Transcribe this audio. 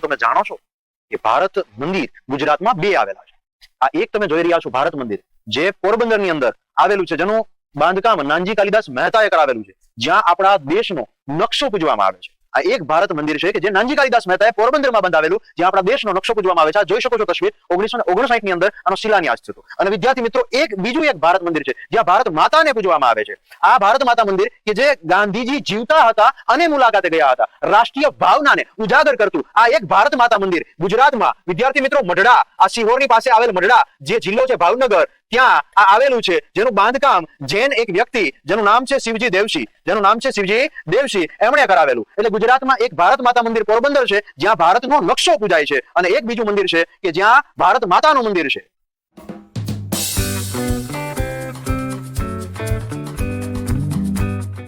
તમે જાણો છો કે ભારત મંદિર ગુજરાતમાં બે આવેલા છે. આ એક તમે જોઈ રહ્યા છો ભારત મંદિર, જે પોરબંદરની અંદર આવેલું છે, જેનું બાંધકામ નાનજી કાલિદાસ મહેતાએ કરાવેલું છે, જ્યાં આપણા દેશનો નકશો પૂજવામાં આવે છે. આ એક ભારત મંદિર છે કે જે નાનજી કાલિદાસ મહેતાએ પોરબંદરમાં બંધાવેલું, જ્યાં આપણા દેશનો નકશો પૂજવામાં આવે છે. જોઈ શકો છો તસવીર 1959 ની અંદર આનો શિલાન્યાસ થયો. અને વિદ્યાર્થી મિત્રો, બીજું એક ભારત મંદિર છે જ્યાં ભારત માતાને પૂજવામાં આવે છે. આ ભારત માતા મંદિર કે જે ગાંધીજી જીવતા હતા અને મુલાકાતે ગયા હતા, રાષ્ટ્રીય ભાવનાને ઉજાગર કરતું આ એક ભારત માતા મંદિર ગુજરાતમાં વિદ્યાર્થી મિત્રો મઢડા, આ સિહોરની પાસે આવેલ મઢડા, જે જિલ્લો છે ભાવનગર, ત્યાં આ આવેલું છે, જેનું બાંધકામ જૈન એક વ્યક્તિ જેનું નામ છે શિવજી દેવશી એમણે કરાવેલું. એટલે ગુજરાતમાં એક ભારત માતા મંદિર પોરબંદર છે જ્યાં ભારતનો નકશો પૂજાય છે, અને એક બીજું મંદિર છે કે જ્યાં ભારત માતાનું મંદિર છે.